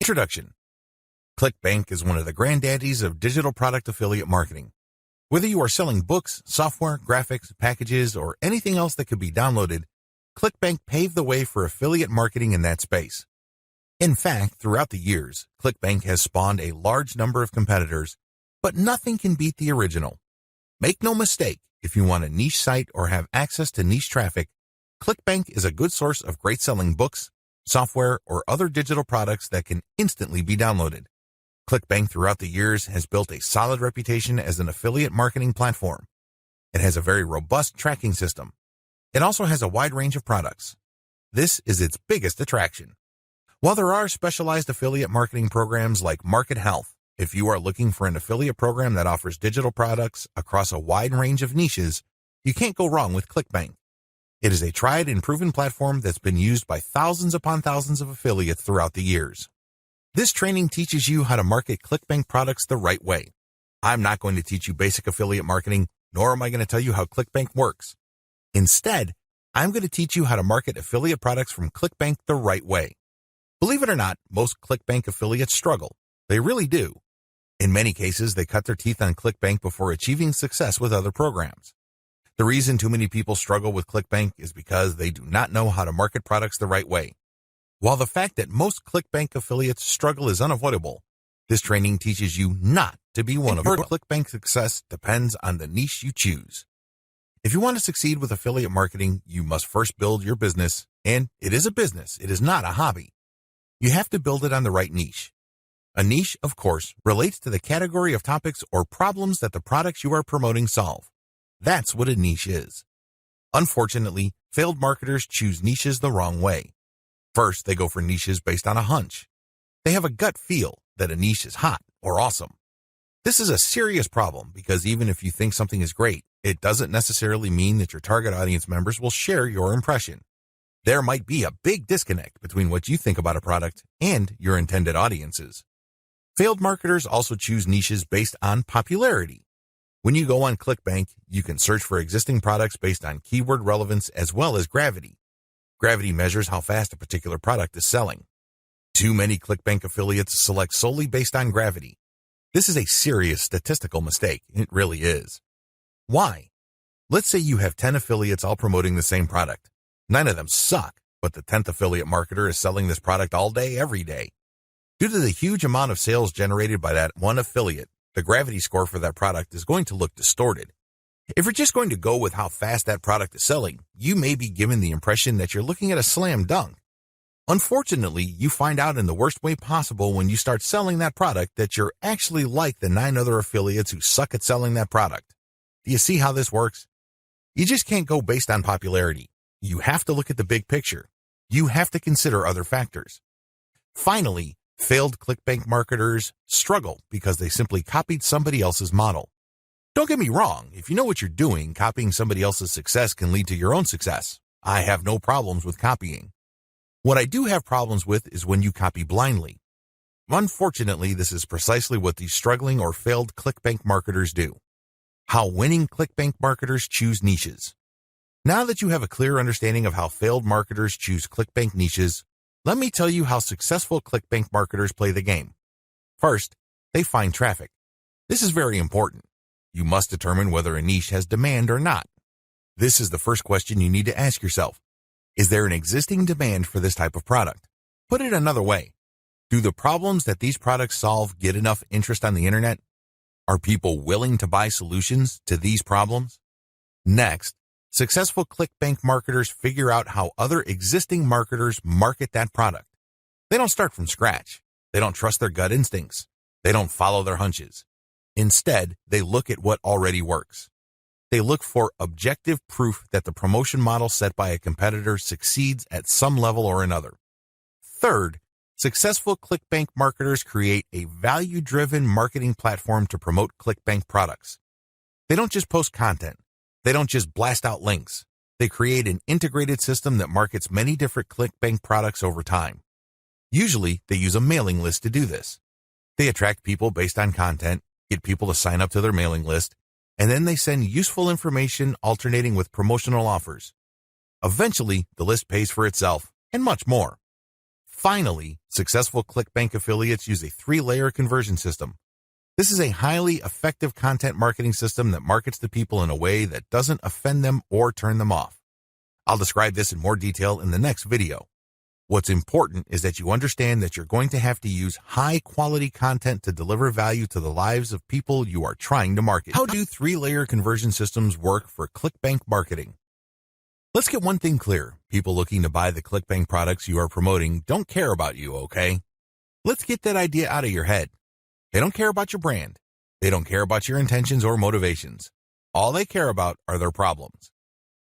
Introduction. ClickBank is one of the granddaddies of digital product affiliate marketing. Whether you are selling books, software, graphics, packages, or anything else that could be downloaded, ClickBank paved the way for affiliate marketing in that space. In fact, throughout the years, ClickBank has spawned a large number of competitors, but nothing can beat the original. Make no mistake, if you want a niche site or have access to niche traffic, ClickBank is a good source of great selling books, software, or other digital products that can instantly be downloaded. ClickBank throughout the years has built a solid reputation as an affiliate marketing platform. It has a very robust tracking system. It also has a wide range of products. This is its biggest attraction. While there are specialized affiliate marketing programs like Market Health, if you are looking for an affiliate program that offers digital products across a wide range of niches, you can't go wrong with ClickBank. It is a tried and proven platform that's been used by thousands upon thousands of affiliates throughout the years. This training teaches you how to market ClickBank products the right way. I'm not going to teach you basic affiliate marketing, nor am I going to tell you how ClickBank works. Instead, I'm going to teach you how to market affiliate products from ClickBank the right way. Believe it or not, most ClickBank affiliates struggle. They really do. In many cases, they cut their teeth on ClickBank before achieving success with other programs. The reason too many people struggle with ClickBank is because they do not know how to market products the right way. While the fact that most ClickBank affiliates struggle is unavoidable, this training teaches you not to be one of them. Your ClickBank success depends on the niche you choose. If you want to succeed with affiliate marketing, you must first build your business, and it is a business, it is not a hobby. You have to build it on the right niche. A niche, of course, relates to the category of topics or problems that the products you are promoting solve. That's what a niche is. Unfortunately, failed marketers choose niches the wrong way. First, they go for niches based on a hunch. They have a gut feel that a niche is hot or awesome. This is a serious problem because even if you think something is great, it doesn't necessarily mean that your target audience members will share your impression. There might be a big disconnect between what you think about a product and your intended audiences. Failed marketers also choose niches based on popularity. When you go on ClickBank, you can search for existing products based on keyword relevance as well as gravity. Gravity measures how fast a particular product is selling. Too many ClickBank affiliates select solely based on gravity. This is a serious statistical mistake. It really is. Why? Let's say you have 10 affiliates all promoting the same product. 9 of them suck, but the 10th affiliate marketer is selling this product all day, every day. Due to the huge amount of sales generated by that one affiliate, the gravity score for that product is going to look distorted. If you're just going to go with how fast that product is selling, you may be given the impression that you're looking at a slam dunk. Unfortunately, you find out in the worst way possible when you start selling that product that you're actually like the 9 other affiliates who suck at selling that product. Do you see how this works? You just can't go based on popularity. You have to look at the big picture. You have to consider other factors. Finally, failed ClickBank marketers struggle because they simply copied somebody else's model. Don't get me wrong, if you know what you're doing, copying somebody else's success can lead to your own success. I have no problems with copying. What I do have problems with is when you copy blindly. Unfortunately, this is precisely what these struggling or failed ClickBank marketers do. How winning ClickBank marketers choose niches. Now that you have a clear understanding of how failed marketers choose ClickBank niches, let me tell you how successful ClickBank marketers play the game. First, they find traffic. This is very important. You must determine whether a niche has demand or not. This is the first question you need to ask yourself. Is there an existing demand for this type of product? Put it another way. Do the problems that these products solve get enough interest on the internet? Are people willing to buy solutions to these problems? Next, successful ClickBank marketers figure out how other existing marketers market that product. They don't start from scratch. They don't trust their gut instincts. They don't follow their hunches. Instead, they look at what already works. They look for objective proof that the promotion model set by a competitor succeeds at some level or another. Third, successful ClickBank marketers create a value-driven marketing platform to promote ClickBank products. They don't just post content. They don't just blast out links. They create an integrated system that markets many different ClickBank products over time. Usually, they use a mailing list to do this. They attract people based on content, get people to sign up to their mailing list, and then they send useful information alternating with promotional offers. Eventually, the list pays for itself, and much more. Finally, successful ClickBank affiliates use a 3-layer conversion system. This is a highly effective content marketing system that markets to people in a way that doesn't offend them or turn them off. I'll describe this in more detail in the next video. What's important is that you understand that you're going to have to use high-quality content to deliver value to the lives of people you are trying to market. How do 3-layer conversion systems work for ClickBank marketing? Let's get one thing clear. People looking to buy the ClickBank products you are promoting don't care about you, okay? Let's get that idea out of your head. They don't care about your brand. They don't care about your intentions or motivations. All they care about are their problems.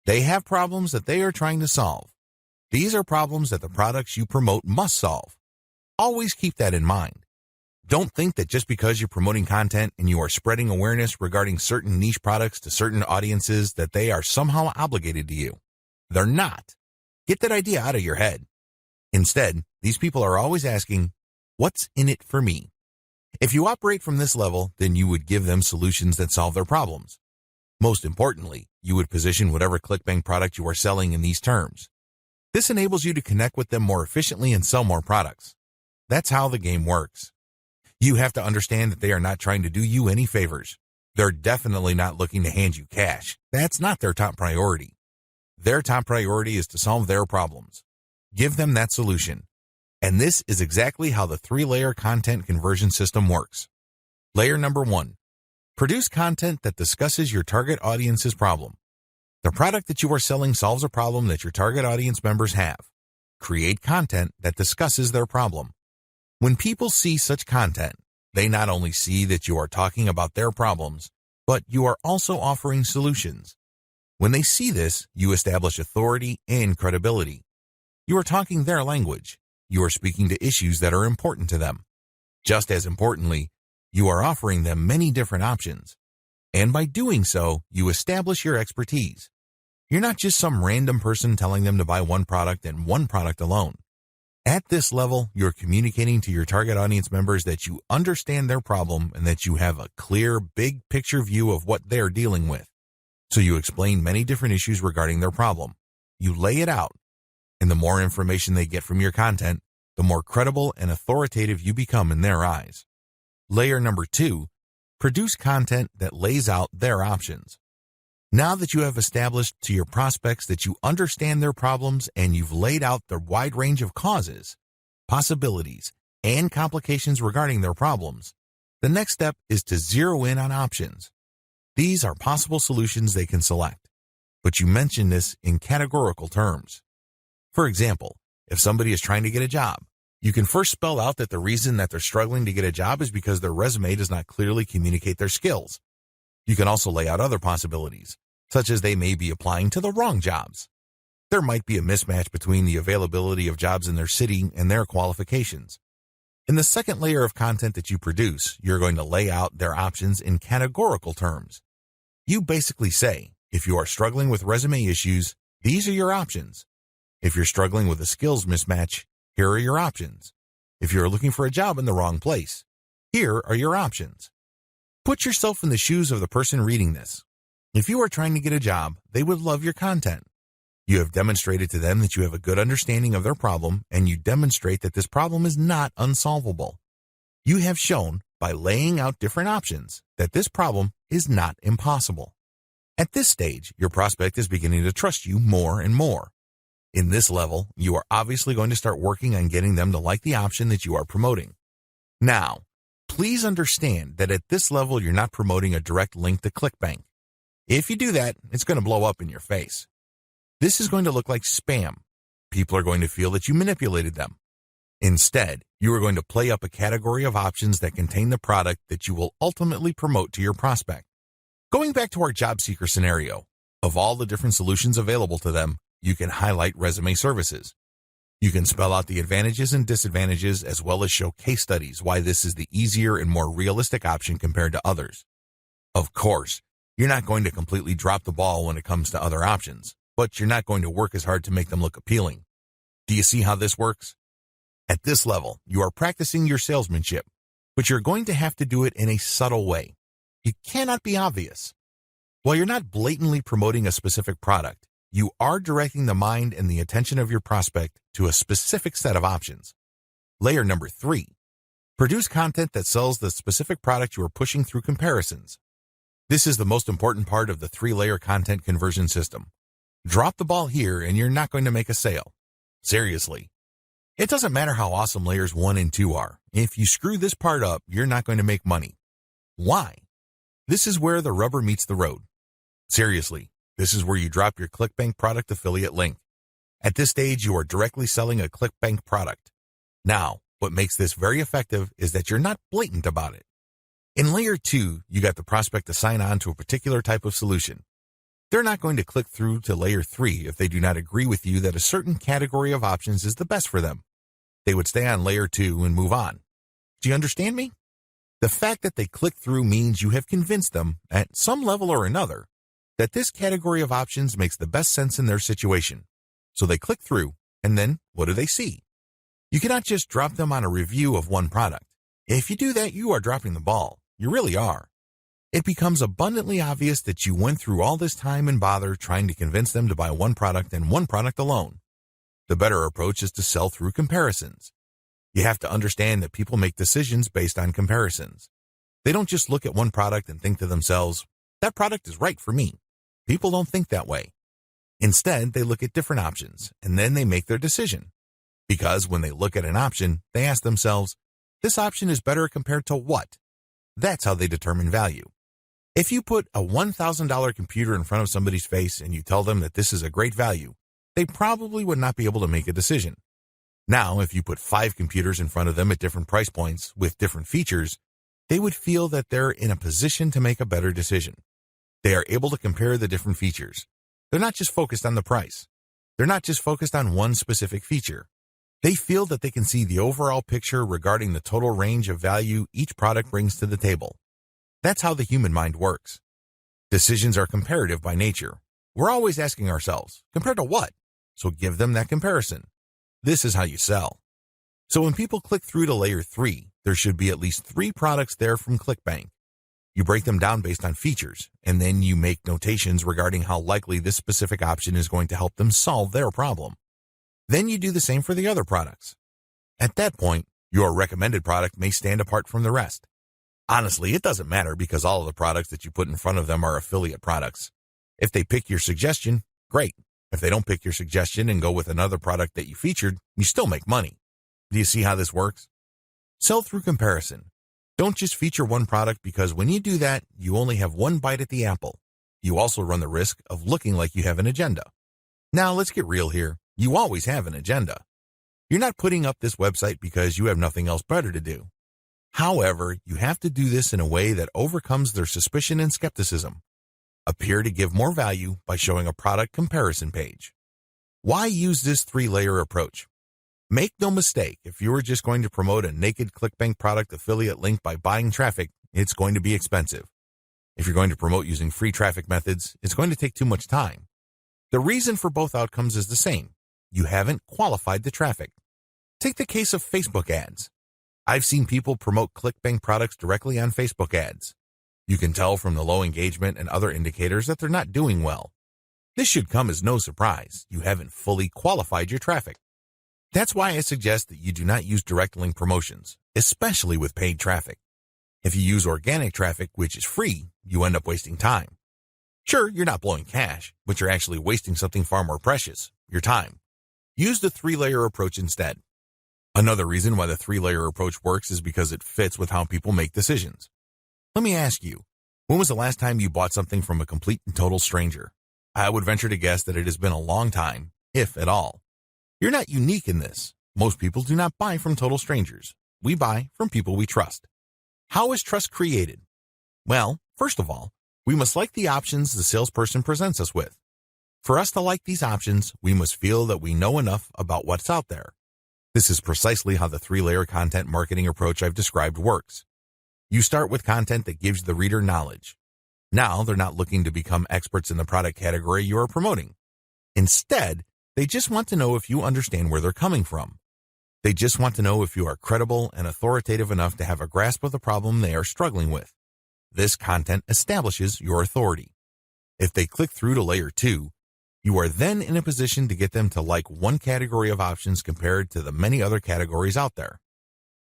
They have problems that they are trying to solve. These are problems that the products you promote must solve. Always keep that in mind. Don't think that just because you're promoting content and you are spreading awareness regarding certain niche products to certain audiences that they are somehow obligated to you. They're not. Get that idea out of your head. Instead, these people are always asking, what's in it for me? If you operate from this level, then you would give them solutions that solve their problems. Most importantly, you would position whatever ClickBank product you are selling in these terms. This enables you to connect with them more efficiently and sell more products. That's how the game works. You have to understand that they are not trying to do you any favors. They're definitely not looking to hand you cash. That's not their top priority. Their top priority is to solve their problems. Give them that solution. And this is exactly how the 3-layer content conversion system works. Layer number 1. Produce content that discusses your target audience's problem. The product that you are selling solves a problem that your target audience members have. Create content that discusses their problem. When people see such content, they not only see that you are talking about their problems, but you are also offering solutions. When they see this, you establish authority and credibility. You are talking their language. You are speaking to issues that are important to them. Just as importantly, you are offering them many different options. And by doing so, you establish your expertise. You're not just some random person telling them to buy one product and one product alone. At this level, you're communicating to your target audience members that you understand their problem and that you have a clear, big picture view of what they're dealing with. So you explain many different issues regarding their problem. You lay it out. And the more information they get from your content, the more credible and authoritative you become in their eyes. Layer number 2, produce content that lays out their options. Now that you have established to your prospects that you understand their problems and you've laid out the wide range of causes, possibilities, and complications regarding their problems, the next step is to zero in on options. These are possible solutions they can select, but you mention this in categorical terms. For example, if somebody is trying to get a job, you can first spell out that the reason that they're struggling to get a job is because their resume does not clearly communicate their skills. You can also lay out other possibilities, such as they may be applying to the wrong jobs. There might be a mismatch between the availability of jobs in their city and their qualifications. In the second layer of content that you produce, you're going to lay out their options in categorical terms. You basically say, if you are struggling with resume issues, these are your options. If you're struggling with a skills mismatch, here are your options. If you're looking for a job in the wrong place, here are your options. Put yourself in the shoes of the person reading this. If you are trying to get a job, they would love your content. You have demonstrated to them that you have a good understanding of their problem, and you demonstrate that this problem is not unsolvable. You have shown, by laying out different options, that this problem is not impossible. At this stage, your prospect is beginning to trust you more and more. In this level, you are obviously going to start working on getting them to like the option that you are promoting. Now, please understand that at this level, you're not promoting a direct link to ClickBank. If you do that, it's going to blow up in your face. This is going to look like spam. People are going to feel that you manipulated them. Instead, you are going to play up a category of options that contain the product that you will ultimately promote to your prospect. Going back to our job seeker scenario, of all the different solutions available to them, you can highlight resume services. You can spell out the advantages and disadvantages as well as show case studies why this is the easier and more realistic option compared to others. Of course, you're not going to completely drop the ball when it comes to other options, but you're not going to work as hard to make them look appealing. Do you see how this works? At this level, you are practicing your salesmanship, but you're going to have to do it in a subtle way. You cannot be obvious. While you're not blatantly promoting a specific product, you are directing the mind and the attention of your prospect to a specific set of options. Layer number 3. Produce content that sells the specific product you are pushing through comparisons. This is the most important part of the 3-layer content conversion system. Drop the ball here and you're not going to make a sale. Seriously. It doesn't matter how awesome layers 1 and 2 are. If you screw this part up, you're not going to make money. Why? This is where the rubber meets the road. Seriously, this is where you drop your ClickBank product affiliate link. At this stage, you are directly selling a ClickBank product. Now, what makes this very effective is that you're not blatant about it. In layer 2, you got the prospect to sign on to a particular type of solution. They're not going to click through to layer 3 if they do not agree with you that a certain category of options is the best for them. They would stay on layer 2 and move on. Do you understand me? The fact that they click through means you have convinced them, at some level or another, that this category of options makes the best sense in their situation. So they click through, and then what do they see? You cannot just drop them on a review of one product. If you do that, you are dropping the ball. You really are. It becomes abundantly obvious that you went through all this time and bother trying to convince them to buy one product and one product alone. The better approach is to sell through comparisons. You have to understand that people make decisions based on comparisons. They don't just look at one product and think to themselves, that product is right for me. People don't think that way. Instead, they look at different options, and then they make their decision. Because when they look at an option, they ask themselves, this option is better compared to what? That's how they determine value. If you put a $1,000 computer in front of somebody's face and you tell them that this is a great value, they probably would not be able to make a decision. Now, if you put 5 computers in front of them at different price points with different features, they would feel that they're in a position to make a better decision. They are able to compare the different features. They're not just focused on the price. They're not just focused on one specific feature. They feel that they can see the overall picture regarding the total range of value each product brings to the table. That's how the human mind works. Decisions are comparative by nature. We're always asking ourselves, compared to what? So give them that comparison. This is how you sell. So when people click through to layer 3, there should be at least 3 products there from ClickBank. You break them down based on features, and then you make notations regarding how likely this specific option is going to help them solve their problem. Then you do the same for the other products. At that point, your recommended product may stand apart from the rest. Honestly, it doesn't matter because all of the products that you put in front of them are affiliate products. If they pick your suggestion, great. If they don't pick your suggestion and go with another product that you featured, you still make money. Do you see how this works? Sell through comparison. Don't just feature one product because when you do that, you only have one bite at the apple. You also run the risk of looking like you have an agenda. Now, let's get real here. You always have an agenda. You're not putting up this website because you have nothing else better to do. However, you have to do this in a way that overcomes their suspicion and skepticism. Appear to give more value by showing a product comparison page. Why use this 3-layer approach? Make no mistake, if you are just going to promote a naked ClickBank product affiliate link by buying traffic, it's going to be expensive. If you're going to promote using free traffic methods, it's going to take too much time. The reason for both outcomes is the same. You haven't qualified the traffic. Take the case of Facebook ads. I've seen people promote ClickBank products directly on Facebook ads. You can tell from the low engagement and other indicators that they're not doing well. This should come as no surprise. You haven't fully qualified your traffic. That's why I suggest that you do not use direct link promotions, especially with paid traffic. If you use organic traffic, which is free, you end up wasting time. Sure, you're not blowing cash, but you're actually wasting something far more precious, your time. Use the 3-layer approach instead. Another reason why the 3-layer approach works is because it fits with how people make decisions. Let me ask you, when was the last time you bought something from a complete and total stranger? I would venture to guess that it has been a long time, if at all. You're not unique in this. Most people do not buy from total strangers. We buy from people we trust. How is trust created? Well, first of all, we must like the options the salesperson presents us with. For us to like these options, we must feel that we know enough about what's out there. This is precisely how the 3-layer content marketing approach I've described works. You start with content that gives the reader knowledge. Now they're not looking to become experts in the product category you are promoting. Instead, they just want to know if you understand where they're coming from. They just want to know if you are credible and authoritative enough to have a grasp of the problem they are struggling with. This content establishes your authority. If they click through to layer 2, you are then in a position to get them to like one category of options compared to the many other categories out there.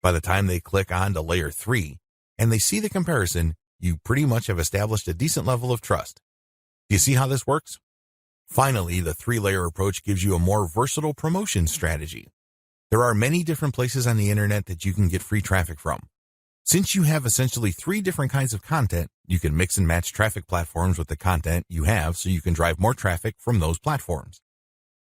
By the time they click on to layer 3 and they see the comparison, you pretty much have established a decent level of trust. Do you see how this works? Finally, the 3-layer approach gives you a more versatile promotion strategy. There are many different places on the internet that you can get free traffic from. Since you have essentially 3 different kinds of content, you can mix and match traffic platforms with the content you have so you can drive more traffic from those platforms.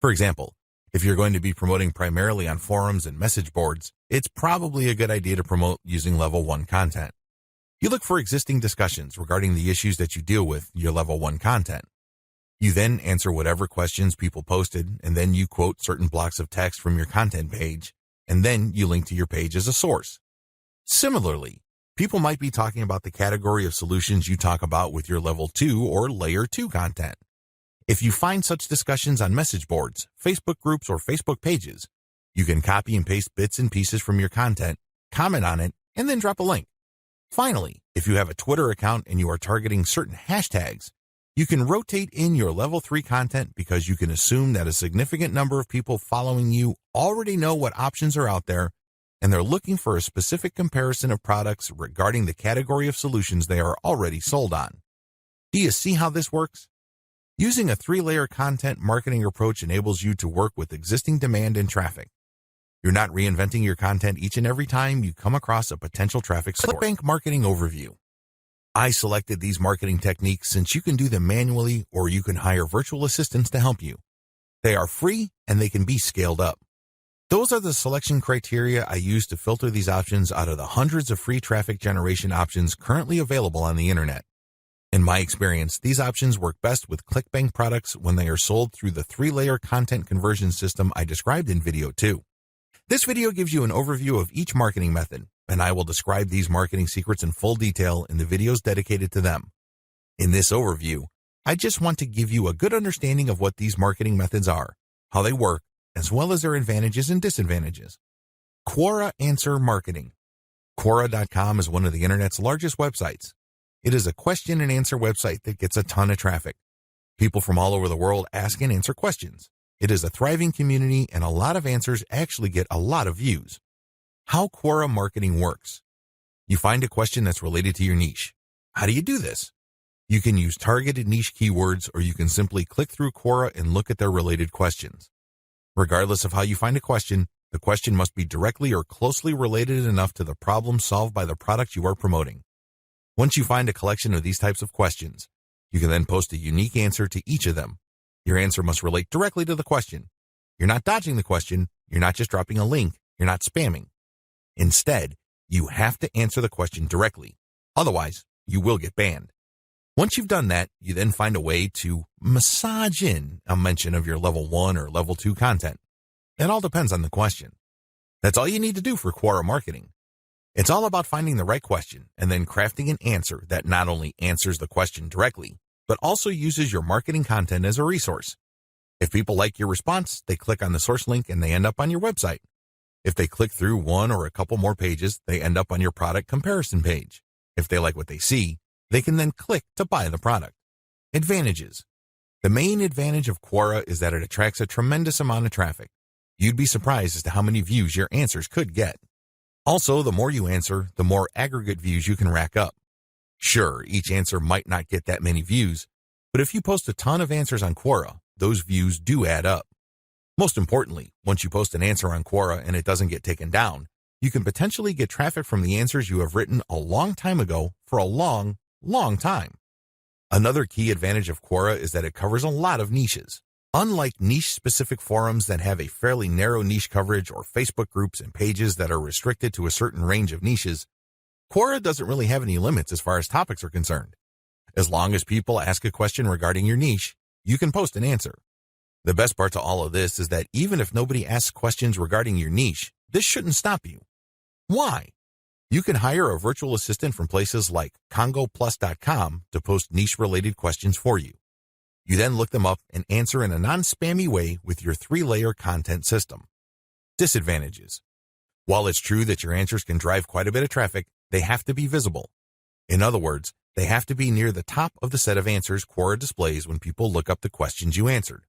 For example, if you're going to be promoting primarily on forums and message boards, it's probably a good idea to promote using level 1 content. You look for existing discussions regarding the issues that you deal with your level 1 content. You then answer whatever questions people posted, and then you quote certain blocks of text from your content page, and then you link to your page as a source. Similarly, people might be talking about the category of solutions you talk about with your level 2 or layer 2 content. If you find such discussions on message boards, Facebook groups, or Facebook pages, you can copy and paste bits and pieces from your content, comment on it, and then drop a link. Finally, if you have a Twitter account and you are targeting certain hashtags, you can rotate in your level 3 content because you can assume that a significant number of people following you already know what options are out there and they're looking for a specific comparison of products regarding the category of solutions they are already sold on. Do you see how this works? Using a 3-layer content marketing approach enables you to work with existing demand and traffic. You're not reinventing your content each and every time you come across a potential traffic source. ClickBank Marketing Overview. I selected these marketing techniques since you can do them manually or you can hire virtual assistants to help you. They are free and they can be scaled up. Those are the selection criteria I use to filter these options out of the hundreds of free traffic generation options currently available on the internet. In my experience, these options work best with ClickBank products when they are sold through the 3-layer content conversion system I described in video 2. This video gives you an overview of each marketing method, and I will describe these marketing secrets in full detail in the videos dedicated to them. In this overview, I just want to give you a good understanding of what these marketing methods are, how they work, as well as their advantages and disadvantages. Quora Answer Marketing. Quora.com is one of the internet's largest websites. It is a question and answer website that gets a ton of traffic. People from all over the world ask and answer questions. It is a thriving community and a lot of answers actually get a lot of views. How Quora marketing works. You find a question that's related to your niche. How do you do this? You can use targeted niche keywords or you can simply click through Quora and look at their related questions. Regardless of how you find a question, the question must be directly or closely related enough to the problem solved by the product you are promoting. Once you find a collection of these types of questions, you can then post a unique answer to each of them. Your answer must relate directly to the question. You're not dodging the question. You're not just dropping a link. You're not spamming. Instead, you have to answer the question directly. Otherwise, you will get banned. Once you've done that, you then find a way to massage in a mention of your level 1 or level 2 content. It all depends on the question. That's all you need to do for Quora marketing. It's all about finding the right question and then crafting an answer that not only answers the question directly, but also uses your marketing content as a resource. If people like your response, they click on the source link and they end up on your website. If they click through one or a couple more pages, they end up on your product comparison page. If they like what they see, they can then click to buy the product. Advantages. The main advantage of Quora is that it attracts a tremendous amount of traffic. You'd be surprised as to how many views your answers could get. Also, the more you answer, the more aggregate views you can rack up. Sure, each answer might not get that many views, but if you post a ton of answers on Quora, those views do add up. Most importantly, once you post an answer on Quora and it doesn't get taken down, you can potentially get traffic from the answers you have written a long time ago for a long time. Another key advantage of Quora is that it covers a lot of niches. Unlike niche-specific forums that have a fairly narrow niche coverage or Facebook groups and pages that are restricted to a certain range of niches, Quora doesn't really have any limits as far as topics are concerned. As long as people ask a question regarding your niche, you can post an answer. The best part to all of this is that even if nobody asks questions regarding your niche, this shouldn't stop you. Why? You can hire a virtual assistant from places like congoplus.com to post niche-related questions for you. You then look them up and answer in a non-spammy way with your 3-layer content system. Disadvantages. While it's true that your answers can drive quite a bit of traffic, they have to be visible. In other words, they have to be near the top of the set of answers Quora displays when people look up the questions you answered.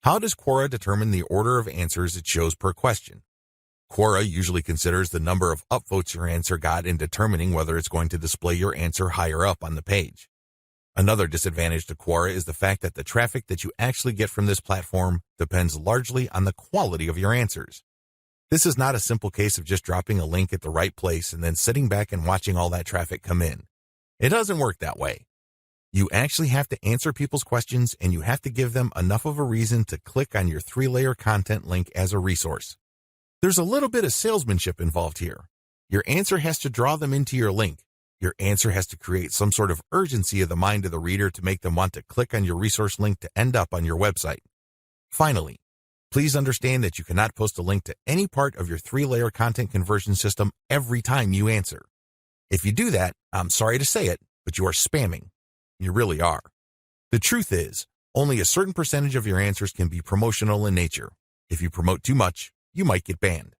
How does Quora determine the order of answers it shows per question? Quora usually considers the number of upvotes your answer got in determining whether it's going to display your answer higher up on the page. Another disadvantage to Quora is the fact that the traffic that you actually get from this platform depends largely on the quality of your answers. This is not a simple case of just dropping a link at the right place and then sitting back and watching all that traffic come in. It doesn't work that way. You actually have to answer people's questions, and you have to give them enough of a reason to click on your 3-layer content link as a resource. There's a little bit of salesmanship involved here. Your answer has to draw them into your link. Your answer has to create some sort of urgency of the mind of the reader to make them want to click on your resource link to end up on your website. Finally, please understand that you cannot post a link to any part of your 3-layer content conversion system every time you answer. If you do that, I'm sorry to say it, but you are spamming. You really are. The truth is, only a certain percentage of your answers can be promotional in nature. If you promote too much, you might get banned.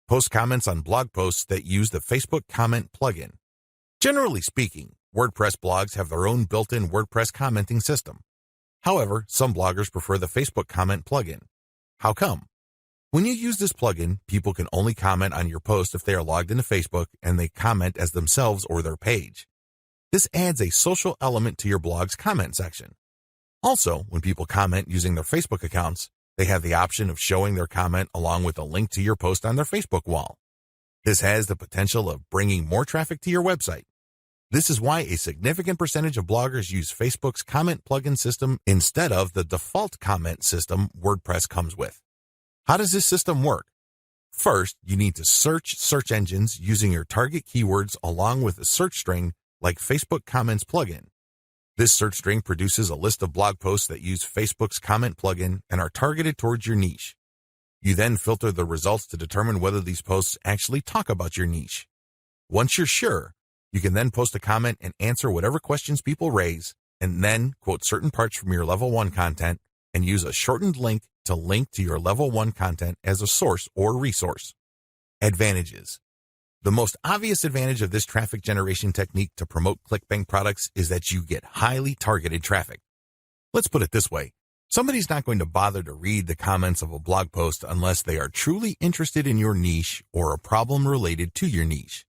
Post comments on blog posts that use the Facebook comment plugin. Generally speaking, WordPress blogs have their own built-in WordPress commenting system. However, some bloggers prefer the Facebook comment plugin. How come? When you use this plugin, people can only comment on your post if they are logged into Facebook and they comment as themselves or their page. This adds a social element to your blog's comment section. Also, when people comment using their Facebook accounts, they have the option of showing their comment along with a link to your post on their Facebook wall. This has the potential of bringing more traffic to your website. This is why a significant percentage of bloggers use Facebook's comment plugin system instead of the default comment system WordPress comes with. How does this system work? First, you need to search search engines using your target keywords along with a search string like Facebook Comments plugin. This search string produces a list of blog posts that use Facebook's comment plugin and are targeted towards your niche. You then filter the results to determine whether these posts actually talk about your niche. Once you're sure, you can then post a comment and answer whatever questions people raise, and then quote certain parts from your level 1 content and use a shortened link to your level 1 content as a source or resource. Advantages. The most obvious advantage of this traffic generation technique to promote ClickBank products is that you get highly targeted traffic. Let's put it this way. Somebody's not going to bother to read the comments of a blog post unless they are truly interested in your niche or a problem related to your niche.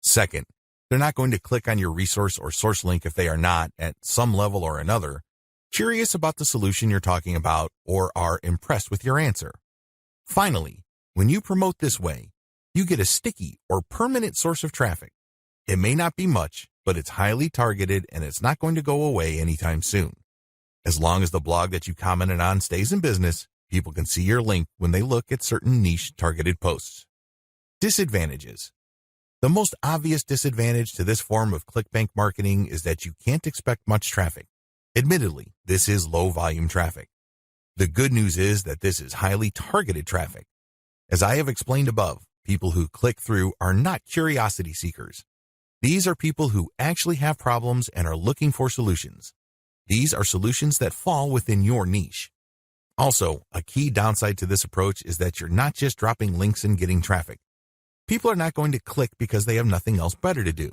Second, they're not going to click on your resource or source link if they are not, at some level or another, curious about the solution you're talking about or are impressed with your answer. Finally, when you promote this way, you get a sticky or permanent source of traffic. It may not be much, but it's highly targeted and it's not going to go away anytime soon. As long as the blog that you commented on stays in business, people can see your link when they look at certain niche targeted posts. Disadvantages. The most obvious disadvantage to this form of ClickBank marketing is that you can't expect much traffic. Admittedly, this is low volume traffic. The good news is that this is highly targeted traffic. As I have explained above, people who click through are not curiosity seekers. These are people who actually have problems and are looking for solutions. These are solutions that fall within your niche. Also, a key downside to this approach is that you're not just dropping links and getting traffic. People are not going to click because they have nothing else better to do.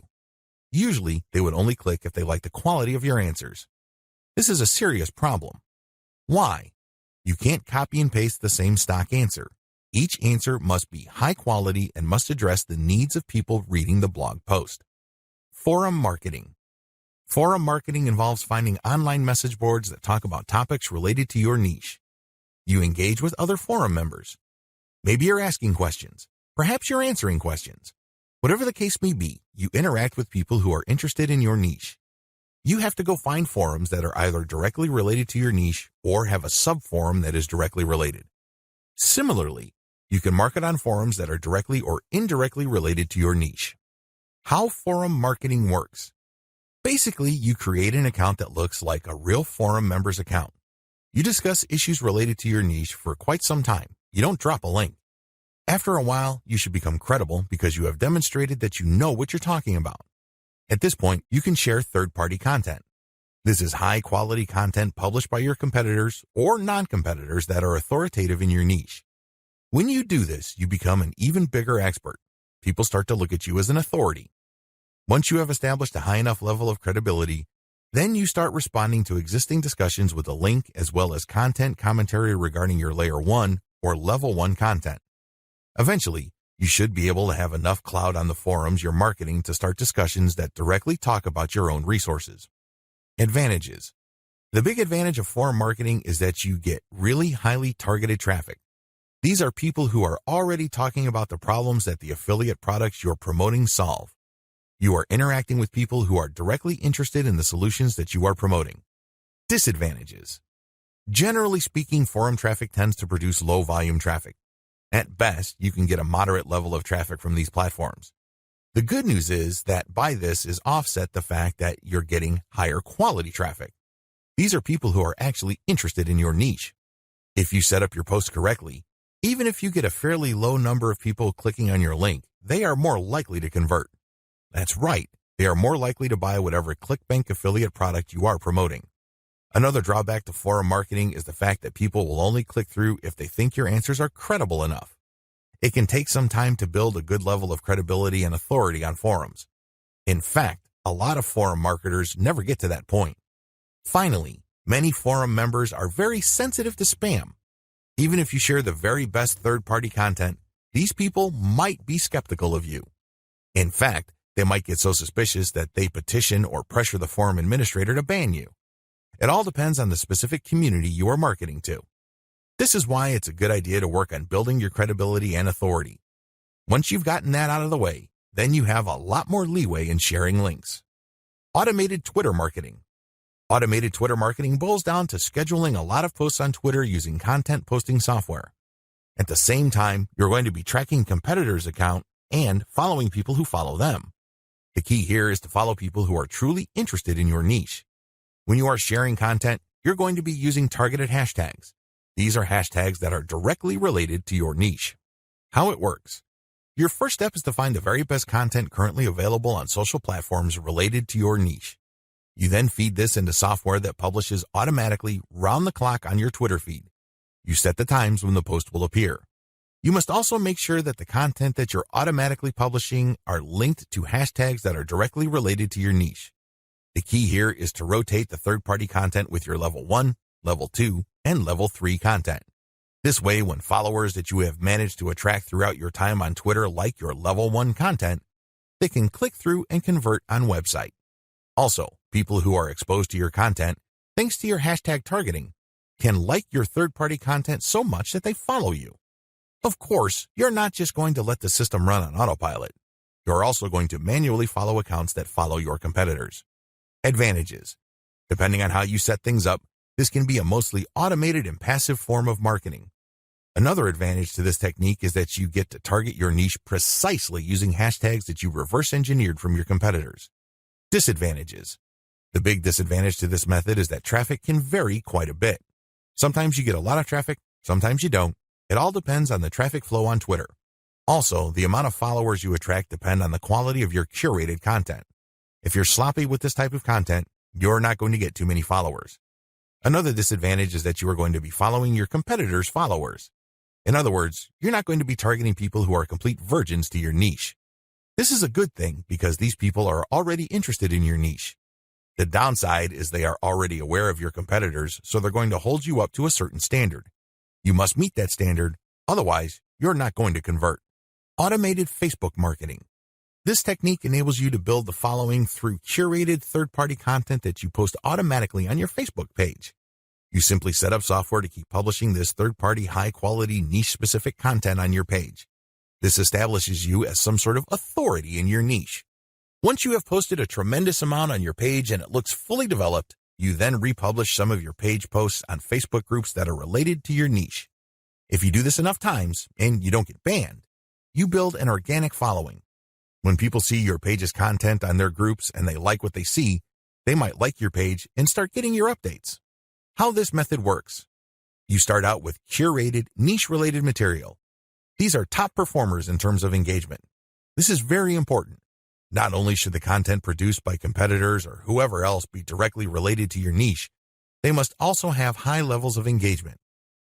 Usually, they would only click if they like the quality of your answers. This is a serious problem. Why? You can't copy and paste the same stock answer. Each answer must be high quality and must address the needs of people reading the blog post. Forum marketing. Forum marketing involves finding online message boards that talk about topics related to your niche. You engage with other forum members. Maybe you're asking questions. Perhaps you're answering questions. Whatever the case may be, you interact with people who are interested in your niche. You have to go find forums that are either directly related to your niche or have a sub-forum that is directly related. Similarly, you can market on forums that are directly or indirectly related to your niche. How forum marketing works. Basically, you create an account that looks like a real forum member's account. You discuss issues related to your niche for quite some time. You don't drop a link. After a while, you should become credible because you have demonstrated that you know what you're talking about. At this point, you can share third-party content. This is high-quality content published by your competitors or non-competitors that are authoritative in your niche. When you do this, you become an even bigger expert. People start to look at you as an authority. Once you have established a high enough level of credibility, then you start responding to existing discussions with a link as well as content commentary regarding your Layer 1 or Level 1 content. Eventually, you should be able to have enough clout on the forums you're marketing to start discussions that directly talk about your own resources. Advantages. The big advantage of forum marketing is that you get really highly targeted traffic. These are people who are already talking about the problems that the affiliate products you're promoting solve. You are interacting with people who are directly interested in the solutions that you are promoting. Disadvantages. Generally speaking, forum traffic tends to produce low volume traffic. At best, you can get a moderate level of traffic from these platforms. The good news is that by this is offset the fact that you're getting higher quality traffic. These are people who are actually interested in your niche. If you set up your post correctly, even if you get a fairly low number of people clicking on your link, they are more likely to convert. That's right, they are more likely to buy whatever ClickBank affiliate product you are promoting. Another drawback to forum marketing is the fact that people will only click through if they think your answers are credible enough. It can take some time to build a good level of credibility and authority on forums. In fact, a lot of forum marketers never get to that point. Finally, many forum members are very sensitive to spam. Even if you share the very best third-party content, these people might be skeptical of you. In fact, they might get so suspicious that they petition or pressure the forum administrator to ban you. It all depends on the specific community you are marketing to. This is why it's a good idea to work on building your credibility and authority. Once you've gotten that out of the way, then you have a lot more leeway in sharing links. Automated Twitter marketing. Automated Twitter marketing boils down to scheduling a lot of posts on Twitter using content posting software. At the same time, you're going to be tracking competitors' account and following people who follow them. The key here is to follow people who are truly interested in your niche. When you are sharing content, you're going to be using targeted hashtags. These are hashtags that are directly related to your niche. How it works. Your first step is to find the very best content currently available on social platforms related to your niche. You then feed this into software that publishes automatically round the clock on your Twitter feed. You set the times when the post will appear. You must also make sure that the content that you're automatically publishing are linked to hashtags that are directly related to your niche. The key here is to rotate the third-party content with your level 1, level 2, and level 3 content. This way, when followers that you have managed to attract throughout your time on Twitter like your level 1 content, they can click through and convert on website. Also, people who are exposed to your content, thanks to your hashtag targeting, can like your third-party content so much that they follow you. Of course, you're not just going to let the system run on autopilot. You're also going to manually follow accounts that follow your competitors. Advantages. Depending on how you set things up, this can be a mostly automated and passive form of marketing. Another advantage to this technique is that you get to target your niche precisely using hashtags that you reverse engineered from your competitors. Disadvantages. The big disadvantage to this method is that traffic can vary quite a bit. Sometimes you get a lot of traffic, sometimes you don't. It all depends on the traffic flow on Twitter. Also, the amount of followers you attract depend on the quality of your curated content. If you're sloppy with this type of content, you're not going to get too many followers. Another disadvantage is that you are going to be following your competitors' followers. In other words, you're not going to be targeting people who are complete virgins to your niche. This is a good thing because these people are already interested in your niche. The downside is they are already aware of your competitors, so they're going to hold you up to a certain standard. You must meet that standard, otherwise you're not going to convert. Automated Facebook marketing. This technique enables you to build the following through curated third-party content that you post automatically on your Facebook page. You simply set up software to keep publishing this third-party high-quality niche-specific content on your page. This establishes you as some sort of authority in your niche. Once you have posted a tremendous amount on your page and it looks fully developed, you then republish some of your page posts on Facebook groups that are related to your niche. If you do this enough times and you don't get banned, you build an organic following. When people see your page's content on their groups and they like what they see, they might like your page and start getting your updates. How this method works. You start out with curated, niche-related material. These are top performers in terms of engagement. This is very important. Not only should the content produced by competitors or whoever else be directly related to your niche, they must also have high levels of engagement.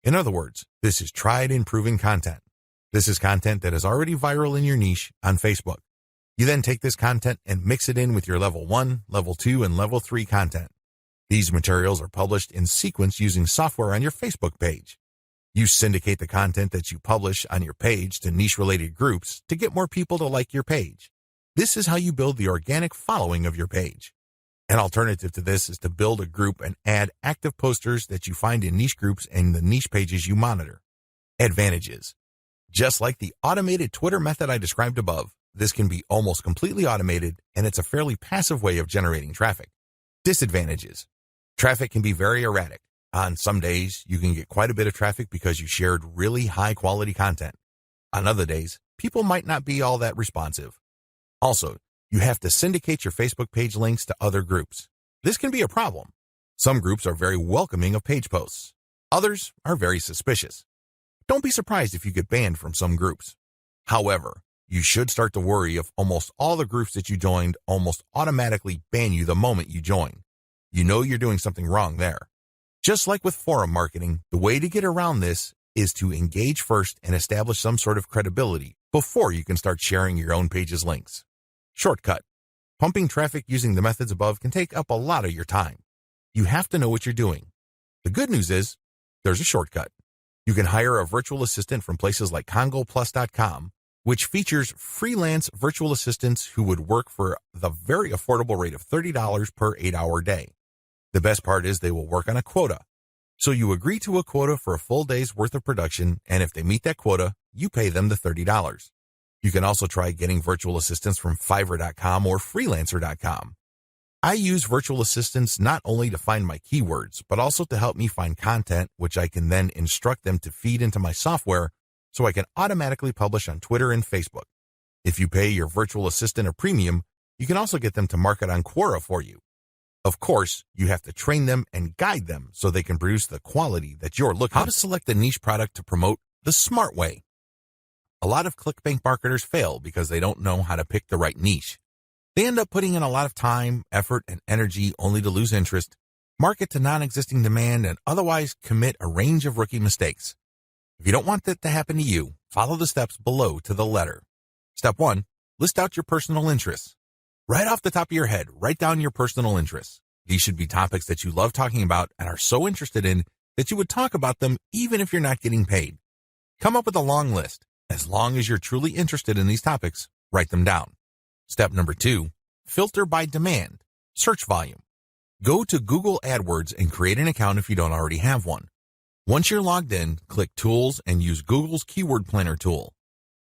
In other words, this is tried and proven content. This is content that is already viral in your niche on Facebook. You then take this content and mix it in with your level 1, level 2, and level 3 content. These materials are published in sequence using software on your Facebook page. You syndicate the content that you publish on your page to niche-related groups to get more people to like your page. This is how you build the organic following of your page. An alternative to this is to build a group and add active posters that you find in niche groups and the niche pages you monitor. Advantages. Just like the automated Twitter method I described above, this can be almost completely automated, and it's a fairly passive way of generating traffic. Disadvantages. Traffic can be very erratic. On some days, you can get quite a bit of traffic because you shared really high-quality content. On other days, people might not be all that responsive. Also, you have to syndicate your Facebook page links to other groups. This can be a problem. Some groups are very welcoming of page posts. Others are very suspicious. Don't be surprised if you get banned from some groups. However, you should start to worry if almost all the groups that you joined almost automatically ban you the moment you join. You know you're doing something wrong there. Just like with forum marketing, the way to get around this is to engage first and establish some sort of credibility before you can start sharing your own page's links. Shortcut. Pumping traffic using the methods above can take up a lot of your time. You have to know what you're doing. The good news is, there's a shortcut. You can hire a virtual assistant from places like CongoPlus.com, which features freelance virtual assistants who would work for the very affordable rate of $30 per 8-hour day. The best part is they will work on a quota. So you agree to a quota for a full day's worth of production, and if they meet that quota, you pay them the $30. You can also try getting virtual assistants from Fiverr.com or Freelancer.com. I use virtual assistants not only to find my keywords, but also to help me find content, which I can then instruct them to feed into my software so I can automatically publish on Twitter and Facebook. If you pay your virtual assistant a premium, you can also get them to market on Quora for you. Of course, you have to train them and guide them so they can produce the quality that you're looking for. How to select a niche product to promote the smart way. A lot of ClickBank marketers fail because they don't know how to pick the right niche. They end up putting in a lot of time, effort, and energy only to lose interest, market to non-existing demand, and otherwise commit a range of rookie mistakes. If you don't want that to happen to you, follow the steps below to the letter. Step 1. List out your personal interests. Right off the top of your head, write down your personal interests. These should be topics that you love talking about and are so interested in that you would talk about them even if you're not getting paid. Come up with a long list. As long as you're truly interested in these topics, write them down. Step number 2, filter by demand, search volume. Go to Google AdWords and create an account if you don't already have one. Once you're logged in, click Tools and use Google's Keyword Planner tool.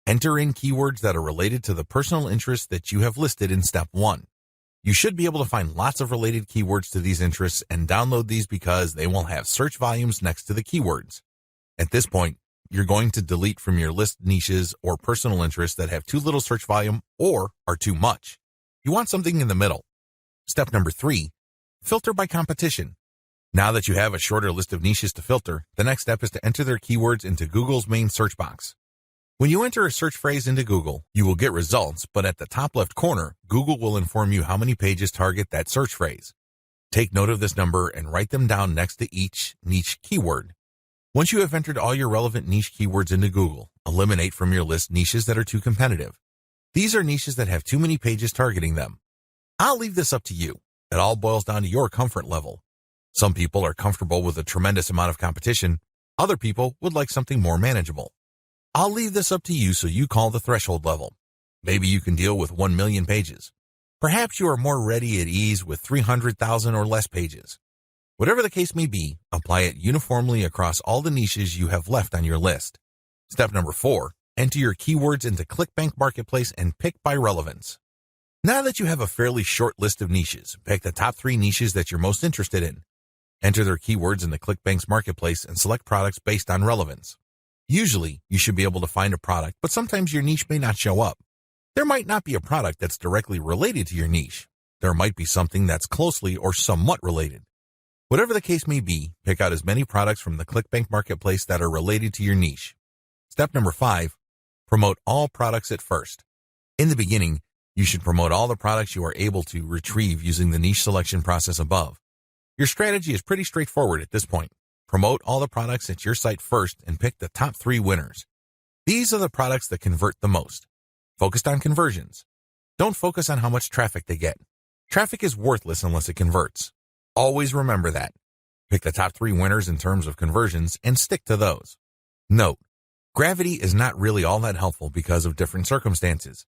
Enter in keywords that are related to the personal interests that you have listed in Step 1. You should be able to find lots of related keywords to these interests and download these because they will have search volumes next to the keywords. At this point, you're going to delete from your list niches or personal interests that have too little search volume or are too much. You want something in the middle. Step number 3, filter by competition. Now that you have a shorter list of niches to filter, the next step is to enter their keywords into Google's main search box. When you enter a search phrase into Google, you will get results, but at the top left corner, Google will inform you how many pages target that search phrase. Take note of this number and write them down next to each niche keyword. Once you have entered all your relevant niche keywords into Google, eliminate from your list niches that are too competitive. These are niches that have too many pages targeting them. I'll leave this up to you. It all boils down to your comfort level. Some people are comfortable with a tremendous amount of competition. Other people would like something more manageable. I'll leave this up to you so you call the threshold level. Maybe you can deal with 1 million pages. Perhaps you are more ready at ease with 300,000 or less pages. Whatever the case may be, apply it uniformly across all the niches you have left on your list. Step number 4, enter your keywords into ClickBank Marketplace and pick by relevance. Now that you have a fairly short list of niches, pick the top 3 niches that you're most interested in. Enter their keywords into ClickBank's Marketplace and select products based on relevance. Usually, you should be able to find a product, but sometimes your niche may not show up. There might not be a product that's directly related to your niche. There might be something that's closely or somewhat related. Whatever the case may be, pick out as many products from the ClickBank Marketplace that are related to your niche. Step number 5, promote all products at first. In the beginning, you should promote all the products you are able to retrieve using the niche selection process above. Your strategy is pretty straightforward at this point. Promote all the products at your site first and pick the top 3 winners. These are the products that convert the most. Focused on conversions. Don't focus on how much traffic they get. Traffic is worthless unless it converts. Always remember that. Pick the top 3 winners in terms of conversions and stick to those. Note: gravity is not really all that helpful because of different circumstances.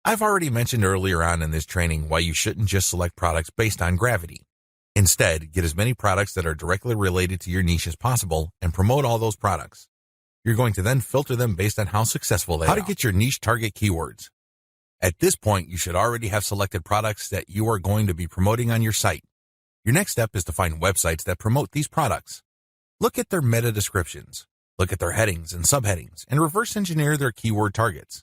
I've already mentioned earlier on in this training why you shouldn't just select products based on gravity. Instead, get as many products that are directly related to your niche as possible and promote all those products. You're going to then filter them based on how successful they are. How to get your niche target keywords. At this point, you should already have selected products that you are going to be promoting on your site. Your next step is to find websites that promote these products. Look at their meta descriptions. Look at their headings and subheadings and reverse engineer their keyword targets.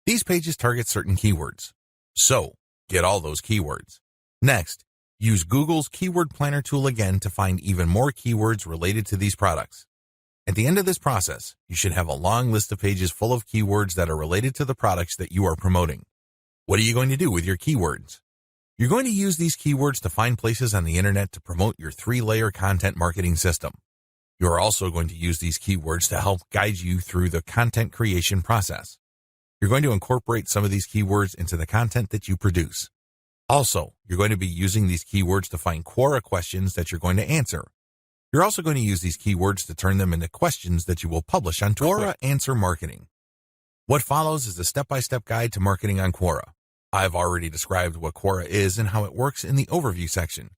These pages target certain keywords. So, get all those keywords. Next, use Google's Keyword Planner tool again to find even more keywords related to these products. At the end of this process, you should have a long list of pages full of keywords that are related to the products that you are promoting. What are you going to do with your keywords? You're going to use these keywords to find places on the internet to promote your 3-layer content marketing system. You are also going to use these keywords to help guide you through the content creation process. You're going to incorporate some of these keywords into the content that you produce. Also, you're going to be using these keywords to find Quora questions that you're going to answer. You're also going to use these keywords to turn them into questions that you will publish on Quora Answer Marketing. What follows is a step-by-step guide to marketing on Quora. I've already described what Quora is and how it works in the overview section.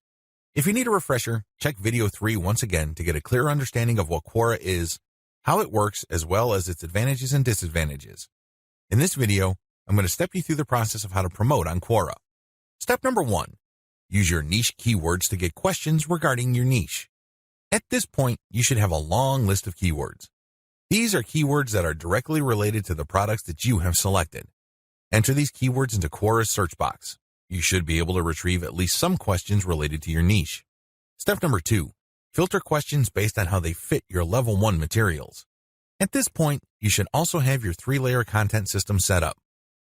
If you need a refresher, check video 3 once again to get a clear understanding of what Quora is, how it works, as well as its advantages and disadvantages. In this video, I'm going to step you through the process of how to promote on Quora. Step number 1, use your niche keywords to get questions regarding your niche. At this point, you should have a long list of keywords. These are keywords that are directly related to the products that you have selected. Enter these keywords into Quora's search box. You should be able to retrieve at least some questions related to your niche. Step number 2, filter questions based on how they fit your level 1 materials. At this point, you should also have your 3-layer content system set up.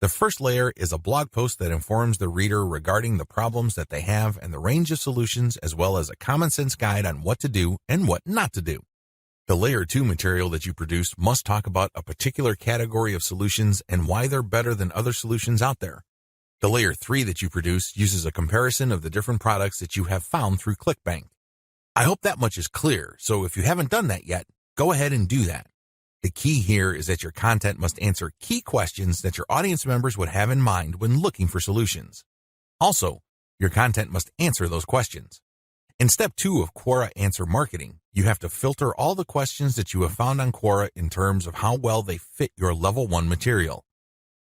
The first layer is a blog post that informs the reader regarding the problems that they have and the range of solutions, as well as a common sense guide on what to do and what not to do. The layer 2 material that you produce must talk about a particular category of solutions and why they're better than other solutions out there. The layer 3 that you produce uses a comparison of the different products that you have found through ClickBank. I hope that much is clear, so if you haven't done that yet, go ahead and do that. The key here is that your content must answer key questions that your audience members would have in mind when looking for solutions. Also, your content must answer those questions. In step 2 of Quora Answer Marketing, you have to filter all the questions that you have found on Quora in terms of how well they fit your level 1 material.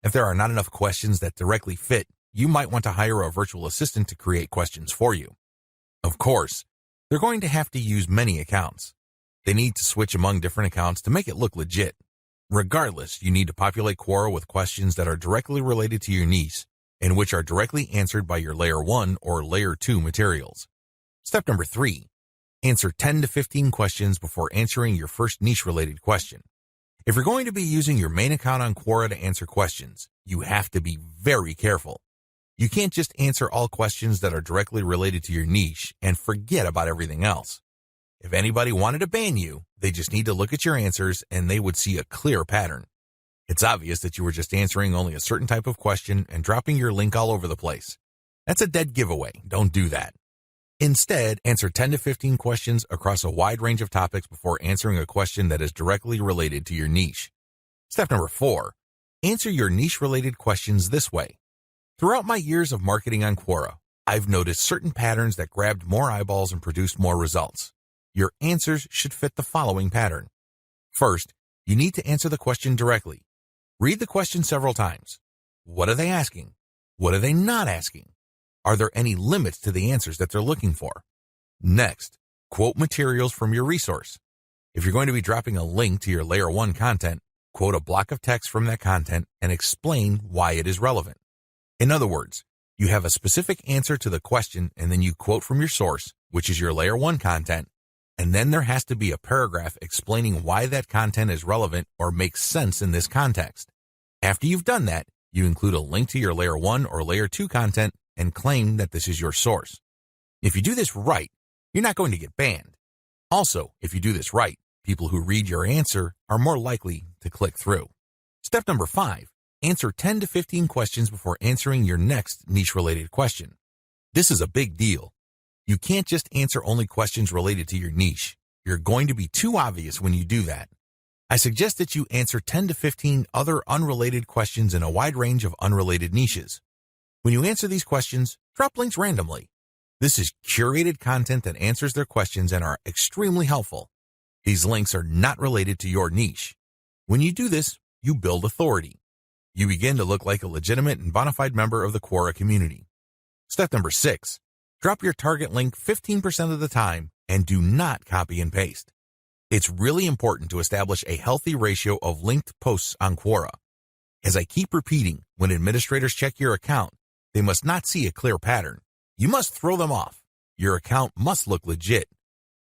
If there are not enough questions that directly fit, you might want to hire a virtual assistant to create questions for you. Of course, they're going to have to use many accounts. They need to switch among different accounts to make it look legit. Regardless, you need to populate Quora with questions that are directly related to your niche and which are directly answered by your layer 1 or layer 2 materials. Step number 3, answer 10 to 15 questions before answering your first niche-related question. If you're going to be using your main account on Quora to answer questions, you have to be very careful. You can't just answer all questions that are directly related to your niche and forget about everything else. If anybody wanted to ban you, they just need to look at your answers and they would see a clear pattern. It's obvious that you were just answering only a certain type of question and dropping your link all over the place. That's a dead giveaway. Don't do that. Instead, answer 10 to 15 questions across a wide range of topics before answering a question that is directly related to your niche. Step number 4, answer your niche-related questions this way. Throughout my years of marketing on Quora, I've noticed certain patterns that grabbed more eyeballs and produced more results. Your answers should fit the following pattern. First, you need to answer the question directly. Read the question several times. What are they asking? What are they not asking? Are there any limits to the answers that they're looking for? Next, quote materials from your resource. If you're going to be dropping a link to your layer 1 content, quote a block of text from that content and explain why it is relevant. In other words, you have a specific answer to the question and then you quote from your source, which is your layer 1 content, and then there has to be a paragraph explaining why that content is relevant or makes sense in this context. After you've done that, you include a link to your layer 1 or layer 2 content and claim that this is your source. If you do this right, you're not going to get banned. Also, if you do this right, people who read your answer are more likely to click through. Step number 5, answer 10 to 15 questions before answering your next niche-related question. This is a big deal. You can't just answer only questions related to your niche. You're going to be too obvious when you do that. I suggest that you answer 10 to 15 other unrelated questions in a wide range of unrelated niches. When you answer these questions, drop links randomly. This is curated content that answers their questions and are extremely helpful. These links are not related to your niche. When you do this, you build authority. You begin to look like a legitimate and bona fide member of the Quora community. Step number 6, drop your target link 15% of the time and do not copy and paste. It's really important to establish a healthy ratio of linked posts on Quora. As I keep repeating, when administrators check your account, they must not see a clear pattern. You must throw them off. Your account must look legit.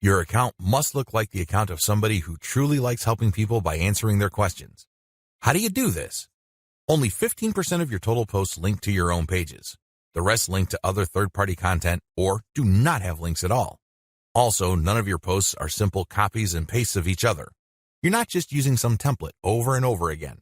Your account must look like the account of somebody who truly likes helping people by answering their questions. How do you do this? Only 15% of your total posts link to your own pages. The rest link to other third-party content or do not have links at all. Also, none of your posts are simple copies and pastes of each other. You're not just using some template over and over again.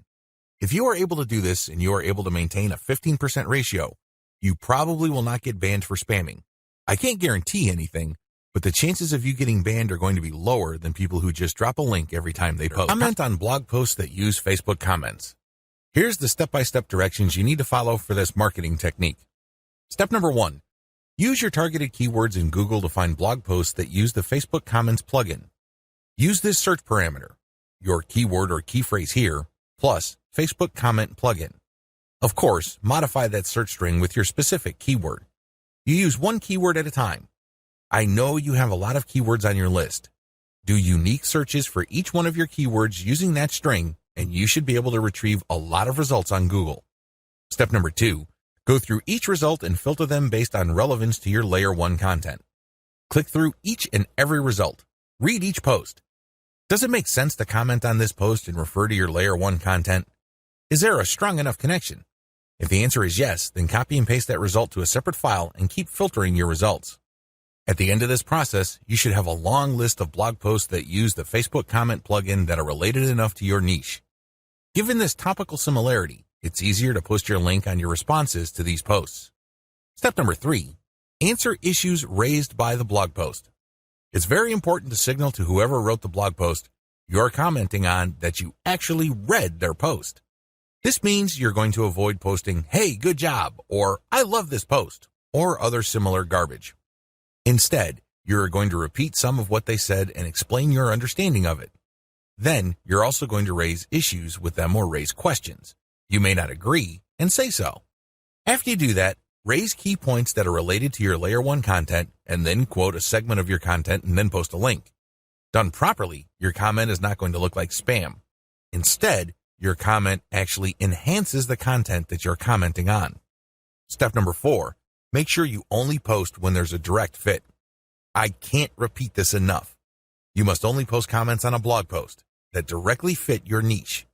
If you are able to do this and you are able to maintain a 15% ratio, you probably will not get banned for spamming. I can't guarantee anything, but the chances of you getting banned are going to be lower than people who just drop a link every time they post. Comment on blog posts that use Facebook comments. Here's the step-by-step directions you need to follow for this marketing technique. Step number 1, use your targeted keywords in Google to find blog posts that use the Facebook Comments plugin. Use this search parameter, your keyword or key phrase here, plus Facebook Comment plugin. Of course, modify that search string with your specific keyword. You use one keyword at a time. I know you have a lot of keywords on your list. Do unique searches for each one of your keywords using that string, and you should be able to retrieve a lot of results on Google. Step number 2, go through each result and filter them based on relevance to your Layer 1 content. Click through each and every result. Read each post. Does it make sense to comment on this post and refer to your Layer 1 content? Is there a strong enough connection? If the answer is yes, then copy and paste that result to a separate file and keep filtering your results. At the end of this process, you should have a long list of blog posts that use the Facebook Comment plugin that are related enough to your niche. Given this topical similarity, it's easier to post your link on your responses to these posts. Step number 3, answer issues raised by the blog post. It's very important to signal to whoever wrote the blog post you're commenting on that you actually read their post. This means you're going to avoid posting, "Hey, good job," or "I love this post," or other similar garbage. Instead, you're going to repeat some of what they said and explain your understanding of it. Then, you're also going to raise issues with them or raise questions. You may not agree, and say so. After you do that, raise key points that are related to your Layer 1 content, and then quote a segment of your content and then post a link. Done properly, your comment is not going to look like spam. Instead, your comment actually enhances the content that you're commenting on. Step number 4, make sure you only post when there's a direct fit. I can't repeat this enough. You must only post comments on a blog post that directly fit your niche.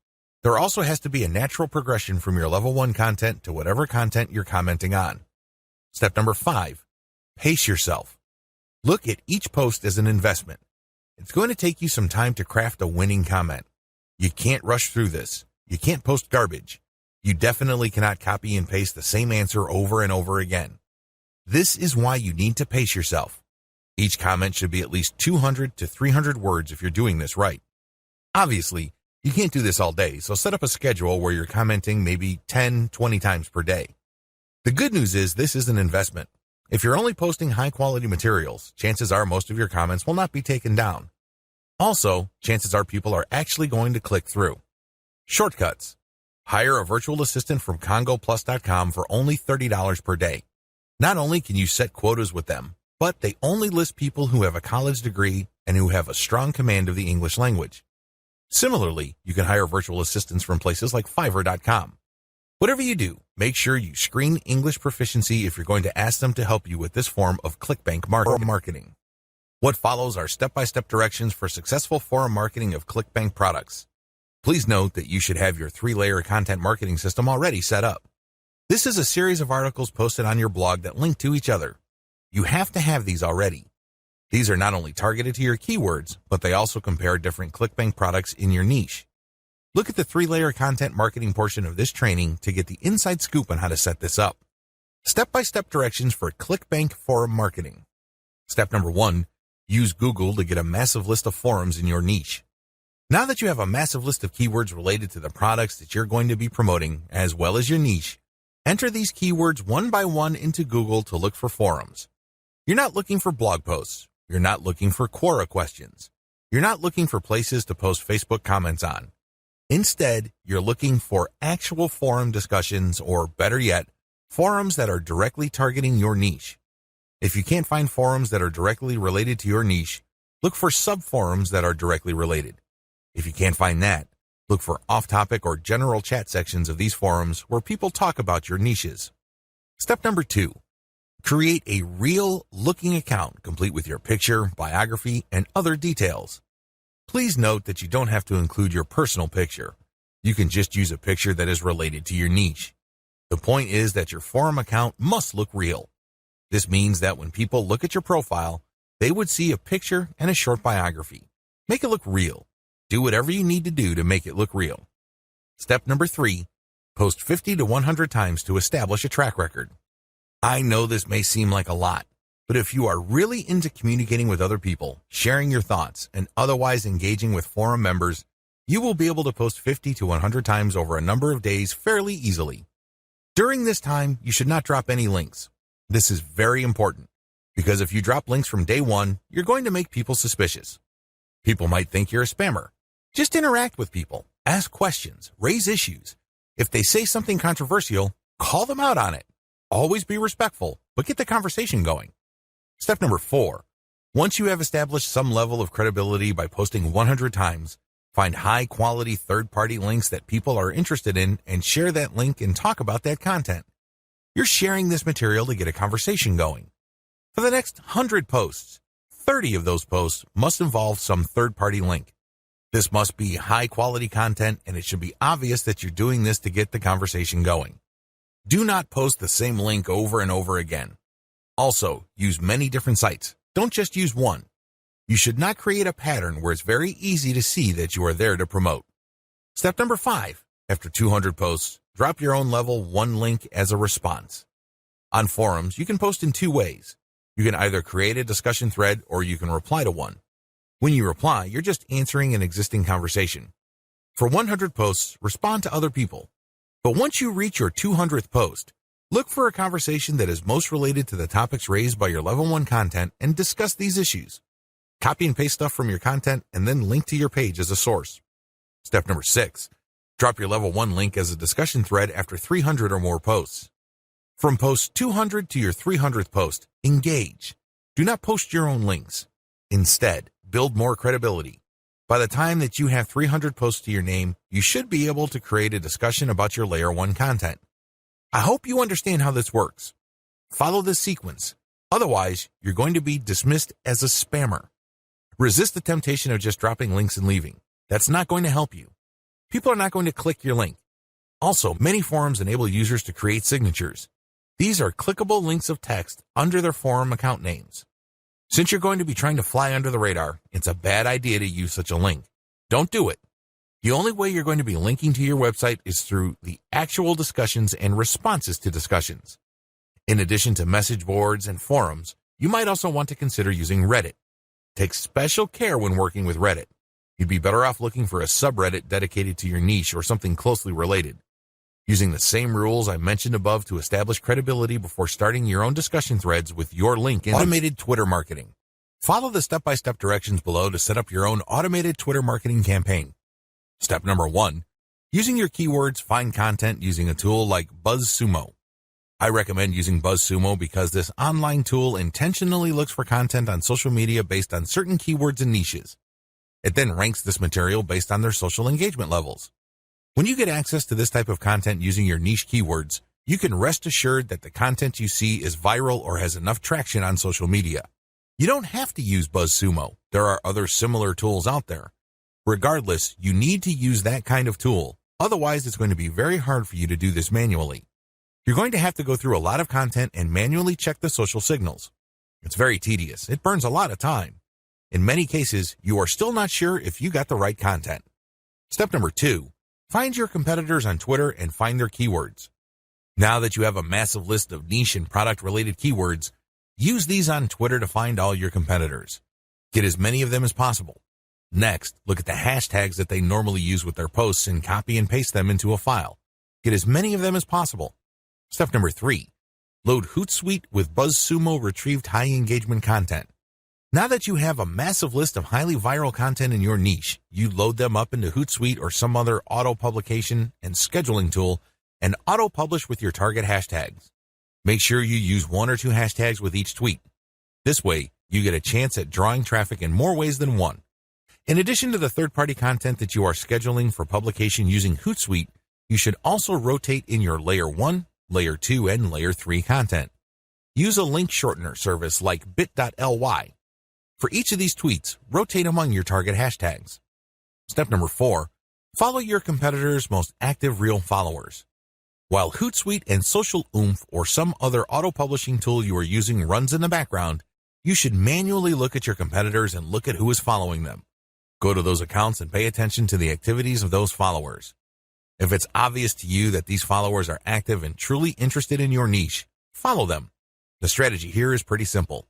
There also has to be a natural progression from your level 1 content to whatever content you're commenting on. Step number 5, pace yourself. Look at each post as an investment. It's going to take you some time to craft a winning comment. You can't rush through this. You can't post garbage. You definitely cannot copy and paste the same answer over and over again. This is why you need to pace yourself. Each comment should be at least 200 to 300 words if you're doing this right. Obviously, you can't do this all day, so set up a schedule where you're commenting maybe 10, 20 times per day. The good news is this is an investment. If you're only posting high-quality materials, chances are most of your comments will not be taken down. Also, chances are people are actually going to click through. Shortcuts. Hire a virtual assistant from CongoPlus.com for only $30 per day. Not only can you set quotas with them, but they only list people who have a college degree and who have a strong command of the English language. Similarly, you can hire virtual assistants from places like Fiverr.com. Whatever you do, make sure you screen English proficiency if you're going to ask them to help you with this form of ClickBank marketing. What follows are step-by-step directions for successful forum marketing of ClickBank products. Please note that you should have your 3-layer content marketing system already set up. This is a series of articles posted on your blog that link to each other. You have to have these already. These are not only targeted to your keywords, but they also compare different ClickBank products in your niche. Look at the 3-layer content marketing portion of this training to get the inside scoop on how to set this up. Step-by-step directions for ClickBank forum marketing. Step number 1, use Google to get a massive list of forums in your niche. Now that you have a massive list of keywords related to the products that you're going to be promoting, as well as your niche, enter these keywords one by one into Google to look for forums. You're not looking for blog posts. You're not looking for Quora questions. You're not looking for places to post Facebook comments on. Instead, you're looking for actual forum discussions, or better yet, forums that are directly targeting your niche. If you can't find forums that are directly related to your niche, look for sub-forums that are directly related. If you can't find that, look for off-topic or general chat sections of these forums where people talk about your niches. Step number 2. Create a real-looking account complete with your picture, biography, and other details. Please note that you don't have to include your personal picture. You can just use a picture that is related to your niche. The point is that your forum account must look real. This means that when people look at your profile, they would see a picture and a short biography. Make it look real. Do whatever you need to do to make it look real. Step number 3, post 50 to 100 times to establish a track record. I know this may seem like a lot, but if you are really into communicating with other people, sharing your thoughts, and otherwise engaging with forum members, you will be able to post 50 to 100 times over a number of days fairly easily. During this time, you should not drop any links. This is very important, because if you drop links from day one, you're going to make people suspicious. People might think you're a spammer. Just interact with people, ask questions, raise issues. If they say something controversial, call them out on it. Always be respectful, but get the conversation going. Step number 4. Once you have established some level of credibility by posting 100 times, find high-quality third-party links that people are interested in and share that link and talk about that content. You're sharing this material to get a conversation going. For the next 100 posts, 30 of those posts must involve some third-party link. This must be high-quality content, and it should be obvious that you're doing this to get the conversation going. Do not post the same link over and over again. Also, use many different sites. Don't just use one. You should not create a pattern where it's very easy to see that you are there to promote. Step number 5. After 200 posts, drop your own level 1 link as a response. On forums, you can post in 2 ways. You can either create a discussion thread or you can reply to one. When you reply, you're just answering an existing conversation. For 100 posts, respond to other people. But once you reach your 200th post, look for a conversation that is most related to the topics raised by your level 1 content and discuss these issues. Copy and paste stuff from your content and then link to your page as a source. Step number 6. Drop your level 1 link as a discussion thread after 300 or more posts. From post 200 to your 300th post, engage. Do not post your own links. Instead, build more credibility. By the time that you have 300 posts to your name, you should be able to create a discussion about your layer 1 content. I hope you understand how this works. Follow this sequence. Otherwise, you're going to be dismissed as a spammer. Resist the temptation of just dropping links and leaving. That's not going to help you. People are not going to click your link. Also, many forums enable users to create signatures. These are clickable links of text under their forum account names. Since you're going to be trying to fly under the radar, it's a bad idea to use such a link. Don't do it. The only way you're going to be linking to your website is through the actual discussions and responses to discussions. In addition to message boards and forums, you might also want to consider using Reddit. Take special care when working with Reddit. You'd be better off looking for a subreddit dedicated to your niche or something closely related. Using the same rules I mentioned above to establish credibility before starting your own discussion threads with your link in automated Twitter marketing. Follow the step-by-step directions below to set up your own automated Twitter marketing campaign. Step number 1. Using your keywords, find content using a tool like BuzzSumo. I recommend using BuzzSumo because this online tool intentionally looks for content on social media based on certain keywords and niches. It then ranks this material based on their social engagement levels. When you get access to this type of content using your niche keywords, you can rest assured that the content you see is viral or has enough traction on social media. You don't have to use BuzzSumo. There are other similar tools out there. Regardless, you need to use that kind of tool. Otherwise, it's going to be very hard for you to do this manually. You're going to have to go through a lot of content and manually check the social signals. It's very tedious. It burns a lot of time. In many cases, you are still not sure if you got the right content. Step number 2. Find your competitors on Twitter and find their keywords. Now that you have a massive list of niche and product-related keywords, use these on Twitter to find all your competitors. Get as many of them as possible. Next, look at the hashtags that they normally use with their posts and copy and paste them into a file. Get as many of them as possible. Step number 3, load Hootsuite with BuzzSumo retrieved high engagement content. Now that you have a massive list of highly viral content in your niche, you load them up into Hootsuite or some other auto-publication and scheduling tool and auto-publish with your target hashtags. Make sure you use 1 or 2 hashtags with each tweet. This way, you get a chance at drawing traffic in more ways than one. In addition to the third-party content that you are scheduling for publication using Hootsuite, you should also rotate in your Layer 1, Layer 2, and Layer 3 content. Use a link shortener service like bit.ly. For each of these tweets, rotate among your target hashtags. Step number 4, follow your competitors' most active real followers. While Hootsuite and Social Oomph or some other auto-publishing tool you are using runs in the background, you should manually look at your competitors and look at who is following them. Go to those accounts and pay attention to the activities of those followers. If it's obvious to you that these followers are active and truly interested in your niche, follow them. The strategy here is pretty simple.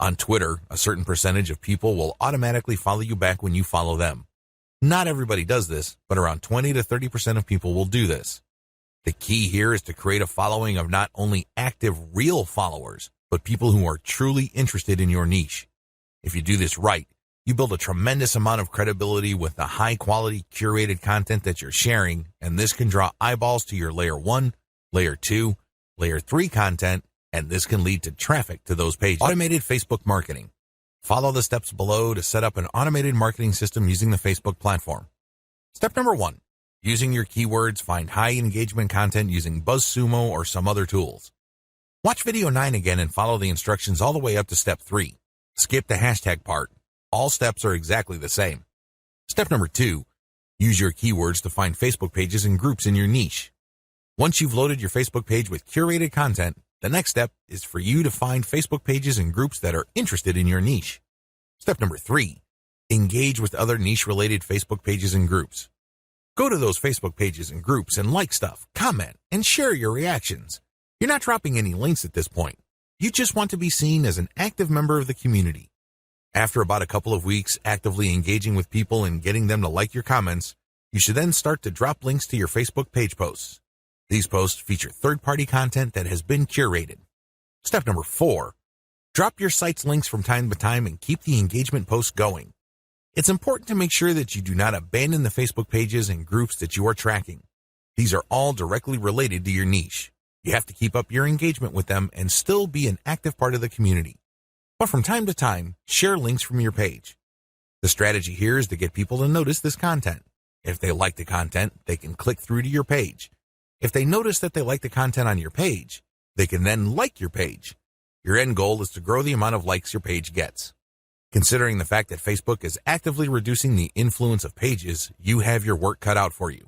On Twitter, a certain percentage of people will automatically follow you back when you follow them. Not everybody does this, but around 20 to 30% of people will do this. The key here is to create a following of not only active real followers, but people who are truly interested in your niche. If you do this right, you build a tremendous amount of credibility with the high-quality curated content that you're sharing, and this can draw eyeballs to your Layer 1, Layer 2, Layer 3 content, and this can lead to traffic to those pages. Automated Facebook marketing. Follow the steps below to set up an automated marketing system using the Facebook platform. Step number 1, using your keywords, find high engagement content using BuzzSumo or some other tools. Watch video 9 again and follow the instructions all the way up to step 3. Skip the hashtag part. All steps are exactly the same. Step number 2, use your keywords to find Facebook pages and groups in your niche. Once you've loaded your Facebook page with curated content, the next step is for you to find Facebook pages and groups that are interested in your niche. Step number 3, engage with other niche-related Facebook pages and groups. Go to those Facebook pages and groups and like stuff, comment, and share your reactions. You're not dropping any links at this point. You just want to be seen as an active member of the community. After about a couple of weeks actively engaging with people and getting them to like your comments, you should then start to drop links to your Facebook page posts. These posts feature third-party content that has been curated. Step number 4, drop your site's links from time to time and keep the engagement posts going. It's important to make sure that you do not abandon the Facebook pages and groups that you are tracking. These are all directly related to your niche. You have to keep up your engagement with them and still be an active part of the community. But from time to time, share links from your page. The strategy here is to get people to notice this content. If they like the content, they can click through to your page. If they notice that they like the content on your page, they can then like your page. Your end goal is to grow the amount of likes your page gets. Considering the fact that Facebook is actively reducing the influence of pages, you have your work cut out for you.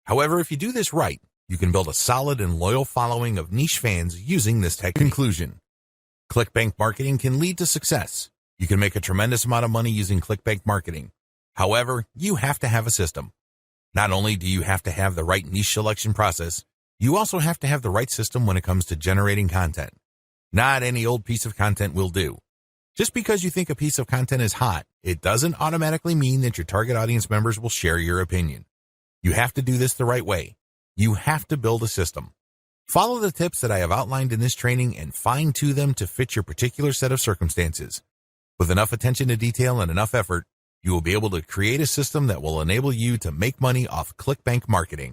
However, if you do this right, you can build a solid and loyal following of niche fans using this technique. Conclusion. ClickBank marketing can lead to success. You can make a tremendous amount of money using ClickBank marketing. However, you have to have a system. Not only do you have to have the right niche selection process, you also have to have the right system when it comes to generating content. Not any old piece of content will do. Just because you think a piece of content is hot, it doesn't automatically mean that your target audience members will share your opinion. You have to do this the right way. You have to build a system. Follow the tips that I have outlined in this training and fine-tune them to fit your particular set of circumstances. With enough attention to detail and enough effort, you will be able to create a system that will enable you to make money off ClickBank marketing.